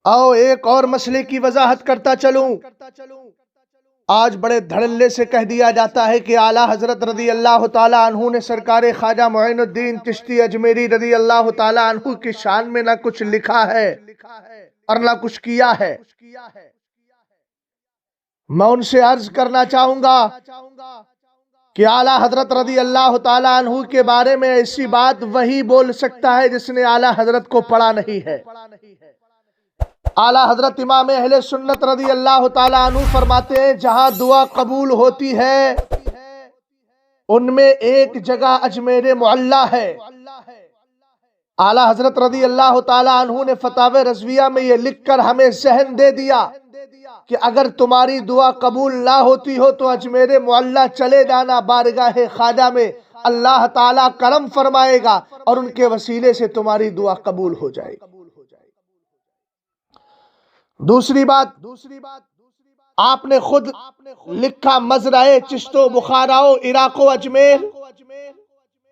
آؤ ایک اور مسئلے کی وضاحت کرتا چلوں۔ آج بڑے دھڑلے سے کہہ دیا جاتا ہے کہ اعلیٰ حضرت رضی اللہ تعالیٰ عنہ نے سرکار خواجہ معین الدین چشتی اجمیری رضی اللہ تعالیٰ عنہ کی شان میں نہ کچھ لکھا ہے اور نہ کچھ کیا ہے۔ میں ان سے عرض کرنا چاہوں گا کہ اعلیٰ حضرت رضی اللہ تعالیٰ عنہ کے بارے میں ایسی بات وہی بول سکتا ہے جس نے اعلیٰ حضرت کو پڑھا نہیں ہے۔ اعلیٰ حضرت امام اہل سنت رضی اللہ تعالیٰ عنہ فرماتے ہیں جہاں دعا قبول ہوتی ہے ان میں ایک جگہ اجمیر معلیٰ ہے۔ اعلیٰ حضرت رضی اللہ تعالیٰ عنہ نے فتاوی رضویہ میں یہ لکھ کر ہمیں ذہن دے دیا کہ اگر تمہاری دعا قبول نہ ہوتی ہو تو اجمیر معلیٰ چلے جانا، بارگاہ خواجہ میں اللہ تعالیٰ کرم فرمائے گا اور ان کے وسیلے سے تمہاری دعا قبول ہو جائے گی۔ دوسری بات، آپ نے خود لکھا مزرعہ چشت و بخاراؤ عراق و اجمیر۔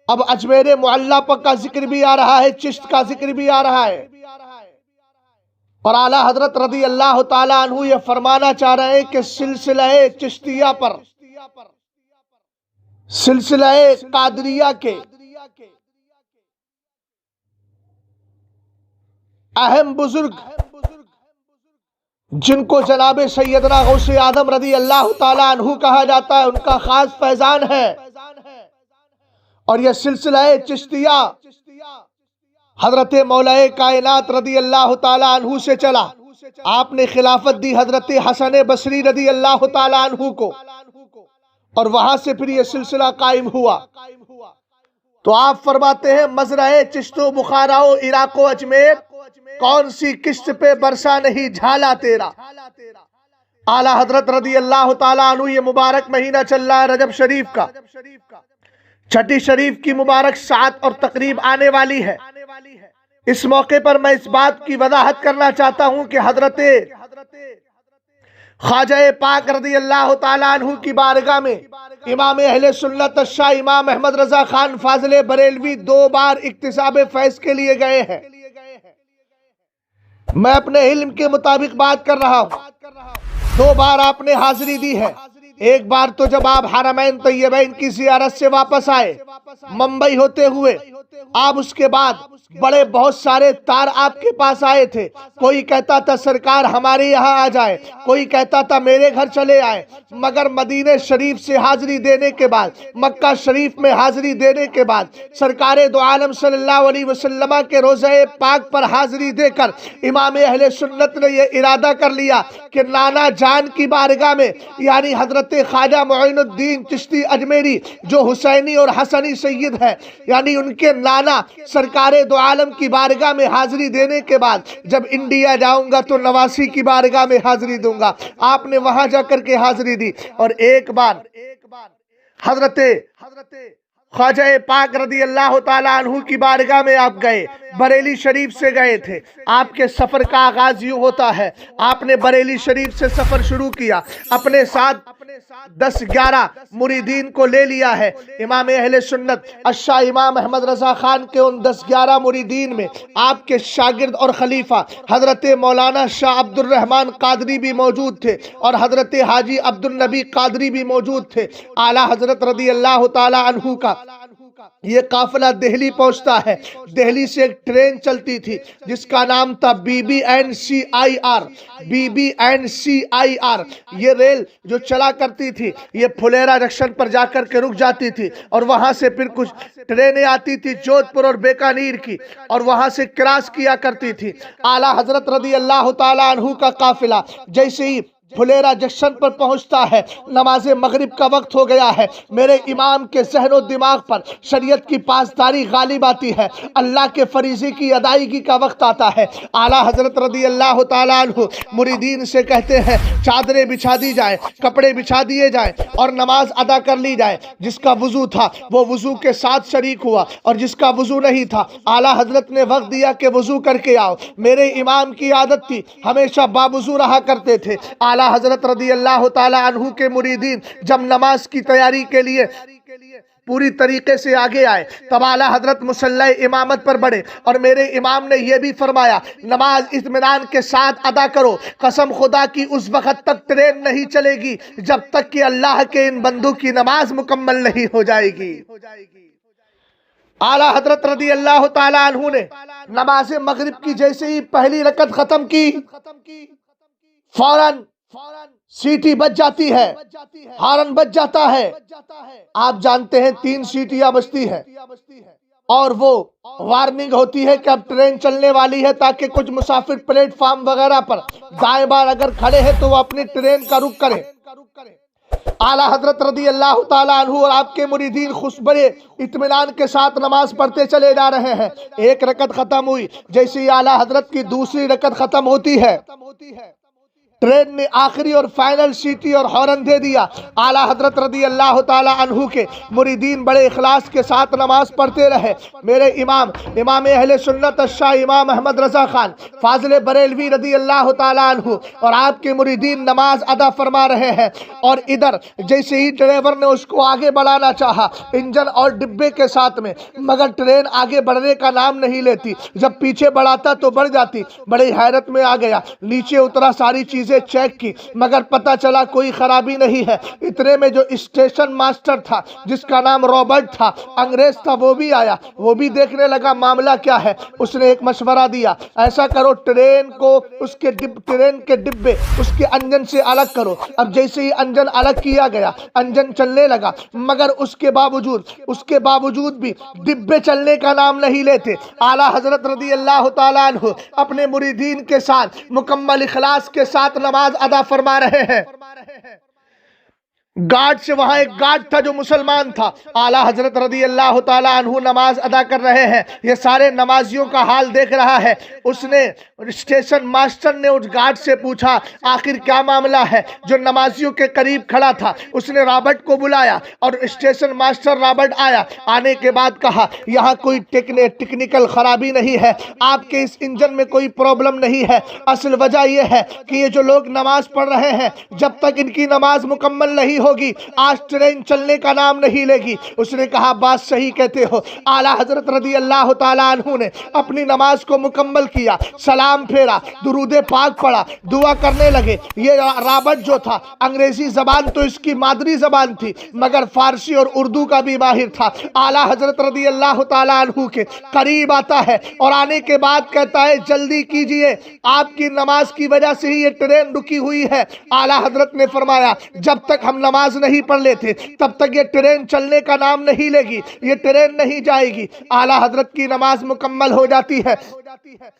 اب اجمیر معلیٰ کا ذکر بھی آ رہا ہے، چشت کا ذکر بھی آ رہا ہے، اور اعلیٰ حضرت رضی اللہ تعالیٰ عنہ یہ فرمانا چاہ رہے ہیں کہ سلسلہ چشتیہ پر، سلسلہ قادریہ کے اہم بزرگ جن کو جناب سیدنا غوث اعظم رضی اللہ تعالیٰ عنہ کہا جاتا ہے، ان کا خاص فیضان ہے، اور یہ سلسلہ چشتیہ حضرت مولا کائنات رضی اللہ تعالیٰ عنہ سے چلا۔ آپ نے خلافت دی حضرت حسن بصری رضی اللہ تعالیٰ عنہ کو، اور وہاں سے پھر یہ سلسلہ قائم ہوا۔ تو آپ فرماتے ہیں مزرعہ چشت و بخاراؤ عراق و اجمیر، کون سی قسط پہ برسا نہیں جھالا تیرا۔ اعلیٰ حضرت رضی اللہ تعالیٰ عنہ، یہ مبارک مہینہ چل رہا ہے رجب شریف کا، چھٹی شریف کی مبارک ساعت اور تقریب آنے والی ہے۔ اس موقع پر میں اس بات کی وضاحت کرنا چاہتا ہوں کہ حضرت خواجہ پاک رضی اللہ تعالیٰ عنہ کی بارگاہ میں امام اہل سنت شاہ امام احمد رضا خان فاضل بریلوی 2 بار اکتساب فیض کے لیے گئے ہیں۔ میں اپنے علم کے مطابق بات کر رہا ہوں۔ 2 بار آپ نے حاضری دی ہے۔ ایک بار تو جب آپ حرمین طیبین کی زیارت سے واپس آئے ممبئی ہوتے ہوئے، آپ اس کے بعد بڑے بہت سارے تار آپ کے پاس آئے تھے۔ کوئی کہتا تھا سرکار ہمارے یہاں آ جائے، کوئی کہتا تھا میرے گھر چلے آئے، مگر مدینہ شریف سے حاضری دینے کے بعد، مکہ شریف میں حاضری دینے کے بعد، سرکار دو عالم صلی اللہ علیہ وسلم کے روضہ پاک پر حاضری دے کر امام اہل سنت نے یہ ارادہ کر لیا کہ نانا جان کی بارگاہ میں، یعنی حضرت خواجہ معین الدین چشتی اجمیری جو حسینی اور حسنی سید ہے، یعنی ان کے نانا سرکار دو عالم کی بارگاہ میں حاضری دینے کے بعد جب انڈیا جاؤں گا تو نواسی کی بارگاہ میں حاضری دوں گا۔ آپ نے وہاں جا کر کے حاضری دی، اور ایک بار حضرت خواجہ پاک رضی اللہ تعالیٰ عنہ کی بارگاہ میں آپ گئے، بریلی شریف سے گئے تھے۔ آپ کے سفر کا آغاز یوں ہوتا ہے، آپ نے بریلی شریف سے سفر شروع کیا، اپنے ساتھ 10-11 مریدین کو لے لیا ہے۔ امام اہل سنت الشاہ امام احمد رضا خان کے ان 10-11 مریدین میں آپ کے شاگرد اور خلیفہ حضرت مولانا شاہ عبد الرحمن قادری بھی موجود تھے، اور حضرت حاجی عبد النبی قادری بھی موجود تھے۔ اعلیٰ حضرت رضی اللہ تعالیٰ عنہ کا یہ قافلہ دہلی پہنچتا ہے۔ دہلی سے ایک ٹرین چلتی تھی جس کا نام تھا BB&CIR۔ BB&CIR یہ ریل جو چلا کرتی تھی، یہ پھلیرا جنکشن پر جا کر کے رک جاتی تھی، اور وہاں سے پھر کچھ ٹرینیں آتی تھی جودھ پور اور بیکانیر کی، اور وہاں سے کراس کیا کرتی تھی۔ اعلیٰ حضرت رضی اللہ تعالیٰ عنہ کا قافلہ جیسے ہی پھلیرا جنکشن پر پہنچتا ہے، نماز مغرب کا وقت ہو گیا ہے، میرے امام کے ذہن و دماغ پر شریعت کی پاسداری غالب آتی ہے، اللہ کے فریضے کی ادائیگی کا وقت آتا ہے۔ اعلیٰ حضرت رضی اللہ تعالیٰ عنہ مریدین سے کہتے ہیں چادریں بچھا دی جائیں، کپڑے بچھا دیے جائیں، اور نماز ادا کر لی جائے۔ جس کا وضو تھا وہ وضو کے ساتھ شریک ہوا، اور جس کا وضو نہیں تھا اعلیٰ حضرت نے وقت دیا کہ وضو کر کے آؤ۔ میرے امام کی عادت تھی، ہمیشہ باوضو رہا کرتے تھے۔ اعلیٰ حضرت رضی اللہ تعالیٰ عنہ کے مریدین جب نماز کی تیاری کے لیے پوری طریقے سے آگے آئے، تب اعلیٰ حضرت مصلی امامت پر بڑھے اور میرے امام نے یہ بھی فرمایا نماز اطمینان کے ساتھ ادا کرو، قسم خدا کی اس وقت تک ٹرین نہیں چلے گی جب تک کہ اللہ کے ان بندوں کی نماز مکمل نہیں ہو جائے گی۔ اعلیٰ حضرت رضی اللہ تعالیٰ عنہ نے نماز مغرب کی جیسے ہی پہلی رکعت ختم کی، فوراً سیٹی بج جاتی ہے، ہارن بج جاتا ہے۔ آپ جانتے ہیں 3 سیٹیاں بجتی ہیں اور وہ وارننگ ہوتی ہے کہ اب ٹرین چلنے والی ہے، تاکہ کچھ مسافر پلیٹ فارم وغیرہ پر دائیں بائیں اگر کھڑے ہیں تو وہ اپنی ٹرین کا رخ کریں۔ اعلیٰ حضرت رضی اللہ تعالیٰ عنہ اور آپ کے مریدین خوش بڑے اطمینان کے ساتھ نماز پڑھتے چلے جا رہے ہیں۔ ایک رکعت ختم ہوئی، جیسے ہی اعلیٰ حضرت کی دوسری رکعت ختم ہوتی ہے، ٹرین نے آخری اور فائنل سیٹی اور ہارن دے دیا۔ اعلیٰ حضرت رضی اللہ تعالیٰ عنہ کے مریدین بڑے اخلاص کے ساتھ نماز پڑھتے رہے۔ میرے امام اہل سنت الشاہ امام احمد رضا خان فاضل بریلوی رضی اللہ تعالیٰ عنہ اور آپ کے مریدین نماز ادا فرما رہے ہیں، اور ادھر جیسے ہی ڈرائیور نے اس کو آگے بڑھانا چاہا انجن اور ڈبے کے ساتھ میں، مگر ٹرین آگے بڑھنے کا نام نہیں لیتی، جب پیچھے بڑھاتا تو بڑھ جاتی۔ بڑی حیرت میں آ گیا، نیچے اترا، ساری چیزیں چیک کی، مگر پتا چلا کوئی خرابی نہیں ہے۔ اتنے میں جو اسٹیشن ماسٹر تھا جس کا نام رابرٹ تھا، انگریز تھا، وہ بھی آیا، وہ بھی دیکھنے لگا معاملہ کیا ہے۔ اس نے ایک مشورہ دیا، ایسا کرو ٹرین کے ڈبے اس کے انجن سے الگ کرو۔ اب جیسے ہی انجن الگ کیا گیا، انجن چلنے لگا، مگر اس کے باوجود بھی ڈبے چلنے کا نام نہیں لیتے۔ اعلیٰ حضرت رضی اللہ تعالیٰ عنہ اپنے مریدین کے ساتھ مکمل اخلاص کے ساتھ نماز ادا فرما رہے ہیں۔ گارڈ سے وہاں ایک گارڈ تھا جو مسلمان تھا، اعلیٰ حضرت رضی اللہ تعالیٰ عنہ نماز ادا کر رہے ہیں، یہ سارے نمازیوں کا حال دیکھ رہا ہے۔ اس نے اسٹیشن ماسٹر نے اس گارڈ سے پوچھا آخر کیا معاملہ ہے، جو نمازیوں کے قریب کھڑا تھا۔ اس نے رابرٹ کو بلایا اور اسٹیشن ماسٹر رابرٹ آیا، آنے کے بعد کہا یہاں کوئی ٹیکنیکل خرابی نہیں ہے، آپ کے اس انجن میں کوئی پرابلم نہیں ہے، اصل وجہ یہ ہے کہ یہ جو لوگ نماز پڑھ رہے ہیں جب تک ان کی نماز مکمل نہیں ہوگی آج ٹرین چلنے کا نام نہیں لے گی۔ اس نے کہا بات صحیح کہتے ہو۔ اعلیٰ حضرت رضی اللہ تعالیٰ عنہ نے اپنی نماز کو مکمل کیا، سلام پھیرا، درود پاک پڑھا، دعا کرنے لگے۔ یہ رابرٹ جو تھا انگریزی زبان تو اس کی مادری زبان تھی، مگر فارسی اور اردو کا بھی ماہر تھا۔ اعلیٰ حضرت رضی اللہ تعالیٰ عنہ کے قریب آتا ہے اور آنے کے بعد کہتا ہے جلدی کیجئے، آپ کی نماز کی وجہ سے ہی یہ ٹرین رکی ہوئی ہے۔ اعلیٰ حضرت نے فرمایا جب تک ہم نماز نہیں پڑھ لیتے تب تک یہ ٹرین چلنے کا نام نہیں لے گی، یہ ٹرین نہیں جائے گی۔ اعلیٰ حضرت کی نماز مکمل ہو جاتی ہے،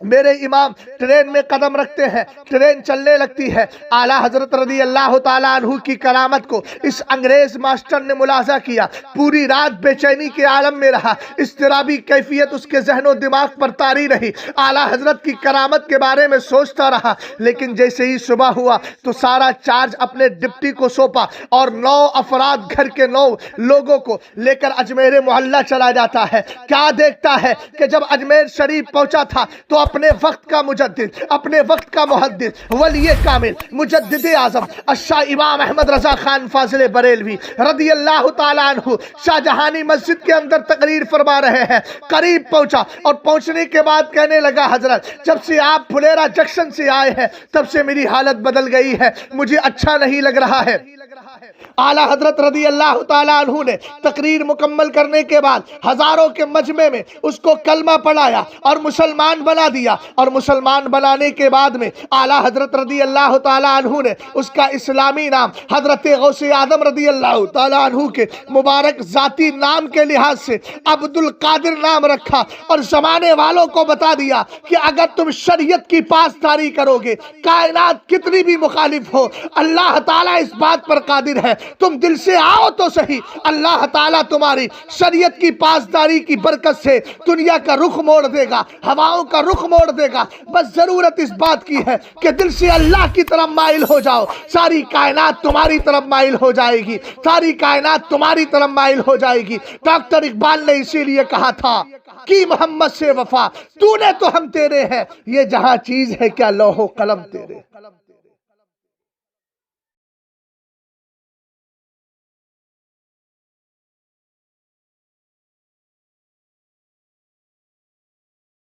میرے امام ٹرین میں قدم رکھتے ہیں، ٹرین چلنے لگتی ہے۔ اعلیٰ حضرت رضی اللہ تعالیٰ عنہ کی کرامت کو اس انگریز ماسٹر نے ملاحظہ کیا، پوری رات بے چینی کے عالم میں رہا، اضطرابی کیفیت اس کے ذہن و دماغ پر طاری رہی، اعلیٰ حضرت کی کرامت کے بارے میں سوچتا رہا۔ لیکن جیسے ہی صبح ہوا تو سارا چارج اپنے ڈپٹی کو سونپا اور 9 افراد گھر کے 9 لوگوں کو لے کر اجمیر محلہ چلا جاتا ہے۔ کیا دیکھتا ہے کہ جب اجمیر شریف پہنچا تھا تو اپنے وقت کا مجدد، اپنے وقت کا محدث، ولی کامل، مجدد اعظم الشاہ امام احمد رضا خان فاضل بریلوی رضی اللہ تعالیٰ عنہ شاہجہانی مسجد کے اندر تقریر فرما رہے ہیں۔ قریب پہنچا اور پہنچنے کے بعد کہنے لگا حضرت جب سے آپ پھلیرا جنکشن سے آئے ہیں تب سے میری حالت بدل گئی ہے، مجھے اچھا نہیں لگ رہا ہے۔ اعلیٰ حضرت رضی اللہ تعالیٰ عنہ نے تقریر مکمل کرنے کے بعد ہزاروں کے مجمع میں اس کو کلمہ پڑھایا اور مسلمان بنا دیا، اور مسلمان بنانے کے بعد میں اعلیٰ حضرت رضی اللہ تعالیٰ عنہ نے اس کا اسلامی نام حضرت غوث اعظم رضی اللہ تعالیٰ عنہ کے مبارک ذاتی نام کے لحاظ سے عبد القادر نام رکھا، اور زمانے والوں کو بتا دیا کہ اگر تم شریعت کی پاسداری کرو گے کائنات کتنی بھی مخالف ہو اللہ تعالیٰ اس بات پر قادر ہے، تم دل سے آؤ تو صحیح، اللہ تعالیٰ تمہاری شریعت کی پاسداری کی برکت سے دنیا کا رخ موڑ دے گا، ہواؤں کا رخ موڑ دے گا۔ بس ضرورت اس بات کی ہے کہ دل سے اللہ کی طرف مائل ہو جاؤ، ساری کائنات تمہاری طرف مائل ہو جائے گی، ساری کائنات تمہاری طرف مائل ہو جائے گی۔ ڈاکٹر اقبال نے اسی لیے کہا تھا کہ محمد سے وفا تو نے تو ہم تیرے ہیں، یہ جہاں چیز ہے کیا لوح و قلم تیرے۔